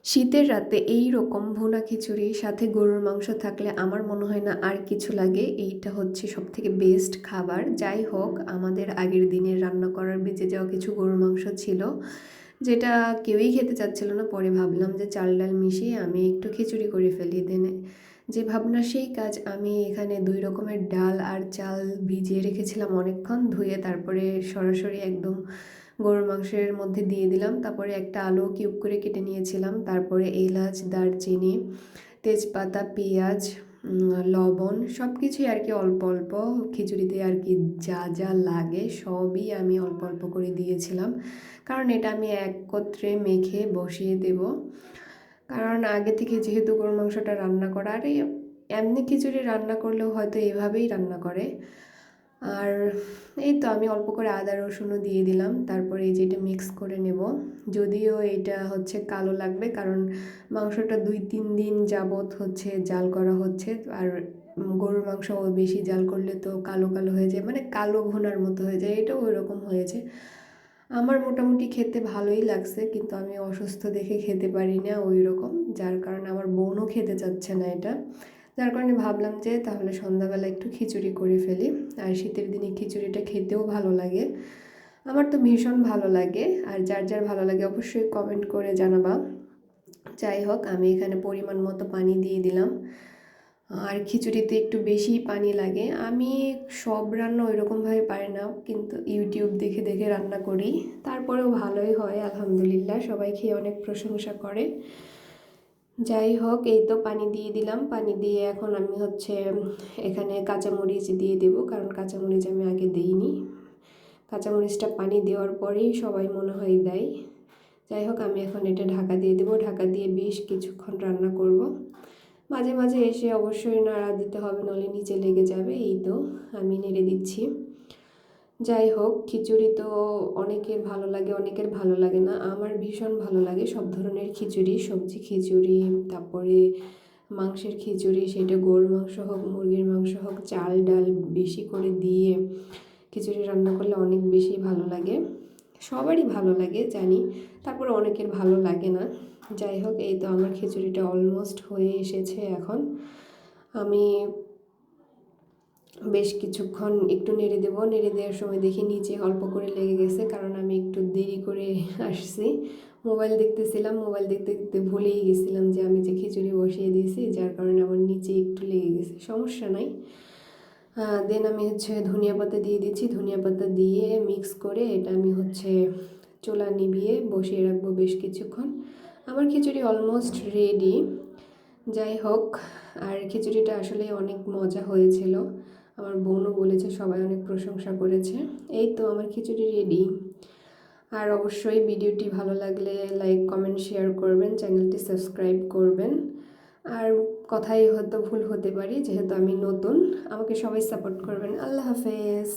শীতের রাতে এই রকম ভুনা খিচুড়ি সাথে গরুর মাংস থাকলে আমার মনে হয় না আর কিছু লাগে। এইটা হচ্ছে সবথেকে বেস্ট খাবার। যাই হোক, আমাদের আগের দিনের রান্না করার বেঁচে যাওয়া কিছু গরুর মাংস ছিল, যেটা কেউই খেতে চাচ্ছিল না। পরে ভাবলাম যে চাল ডাল মিশিয়ে আমি একটু খিচুড়ি করে ফেলি। দেনে যে ভাবনা সেই কাজ, আমি এখানে 2 রকমের ডাল আর চাল ভিজিয়ে রেখেছিলাম অনেকক্ষণ, ধুয়ে তারপরে সরাসরি একদম গরুর মাংসের মধ্যে দিয়ে দিলাম। তারপরে একটা আলু কিউব করে কেটে নিয়েছিলাম। তারপরে এলাচ, দারচিনি, তেজপাতা, পেঁয়াজ, লবণ, সব কিছুই আর কি অল্প অল্প খিচুড়িতে আর কি যা যা লাগে সবই আমি অল্প অল্প করে দিয়েছিলাম, কারণ এটা আমি একত্রে মেখে বসিয়ে দেব। কারণ আগে থেকে যেহেতু গরুর মাংসটা রান্না করা, আর এমনি খিচুড়ি রান্না করলেও হয়তো এভাবেই রান্না করে। আর এই তো আমি অল্প করে আদা রসুনও দিয়ে দিলাম। তারপরে এই যে এটা মিক্স করে নেব। যদিও এটা হচ্ছে কালো লাগবে, কারণ মাংসটা 2-3 দিন যাবত হচ্ছে জাল করা হচ্ছে। আর গরুর মাংস বেশি জাল করলে তো কালো কালো হয়ে যায়, মানে কালো ভুনার মতো হয়ে যায়। এটাও ওইরকম হয়েছে। আমার মোটামুটি খেতে ভালোই লাগছে, কিন্তু আমি অসুস্থ দেখে খেতে পারি না ওই রকম, যার কারণে আমার বোনও খেতে চাচ্ছে না এটা। যার কারণে ভাবলাম যে তাহলে সন্ধ্যাবেলা একটু খিচুড়ি করে ফেলি। আর শীতের দিনে খিচুড়িটা খেতেও ভালো লাগে, আমার তো ভীষণ ভালো লাগে। আর যার যার ভালো লাগে অবশ্যই কমেন্ট করে জানাবা। যাই হোক, আমি এখানে পরিমাণ মতো পানি দিয়ে দিলাম। আর খিচুড়িতে একটু বেশি পানি লাগে। আমি সব রান্না ওইরকমভাবে পারি না, কিন্তু ইউটিউব দেখে দেখে রান্না করি। তারপরেও ভালোই হয় আলহামদুলিল্লাহ, সবাই খেয়ে অনেক প্রশংসা করে। যাই হোক, এই তো পানি দিয়ে দিলাম। পানি দিয়ে এখন আমি হচ্ছে এখানে কাঁচামরিচ দিয়ে দেব, কারণ কাঁচামরিচ আমি আগে দিইনি। কাঁচামরিচটা পানি দেওয়ার পরেই সবাই মনে হয় দেয়। যাই হোক, আমি এখন এটা ঢাকা দিয়ে দেবো। ঢাকা দিয়ে বেশ কিছুক্ষণ রান্না করব। মাঝে মাঝে এসে অবশ্যই নাড়া দিতে হবে, নাহলে নিচে লেগে যাবে। এই তো আমি নেড়ে দিচ্ছি। যাই হোক, খিচুড়ি তো অনেকের ভালো লাগে, অনেকের ভালো লাগে না। আমার ভীষণ ভালো লাগে সব ধরনের খিচুড়ি, সবজি খিচুড়ি, তারপরে মাংসের খিচুড়ি, সেটা গরুর মাংস হোক, মুরগির মাংস হোক, চাল ডাল বেশি করে দিয়ে খিচুড়ি রান্না করলে অনেক বেশি ভালো লাগে। সবারই ভালো লাগে জানি, তারপরে অনেকের ভালো লাগে না। যাই হোক, এই তো আমার খিচুড়িটা অলমোস্ট হয়ে এসেছে। এখন আমি বেশ কিছুক্ষণ একটু নেড়ে দেবো। নেড়ে দেওয়ার সময় দেখি নিচে অল্প করে লেগে গেছে, কারণ আমি একটু দেরি করে আসছি। মোবাইল দেখতেছিলাম, মোবাইল দেখতে দেখতে ভুলেই গেছিলাম যে আমি যে খিচুড়ি বসিয়ে দিয়েছি, যার কারণে আমার নিচে একটু লেগে গেছে। সমস্যা নাই। দেন আমি হচ্ছে ধনিয়া পাতা দিয়ে দিচ্ছি। ধনিয়া পাতা দিয়ে মিক্স করে এটা আমি হচ্ছে চুলা নিভিয়ে বসিয়ে রাখবো বেশ কিছুক্ষণ। আমার খিচুড়ি অলমোস্ট রেডি। যাই হোক, আর খিচুড়িটা আসলে অনেক মজা হয়েছিল। আমার বোনও বলেছে, সবাই অনেক প্রশংসা করেছে। এই তো আমার খিচুড়ি রেডি। আর অবশ্যই ভিডিওটি ভালো লাগলে লাইক, কমেন্ট, শেয়ার করবেন, চ্যানেলটি সাবস্ক্রাইব করবেন। আর কথাই হয়তো ভুল হতে পারি, যেহেতু আমি নতুন, আমাকে সবাই সাপোর্ট করবেন। আল্লাহ হাফেজ।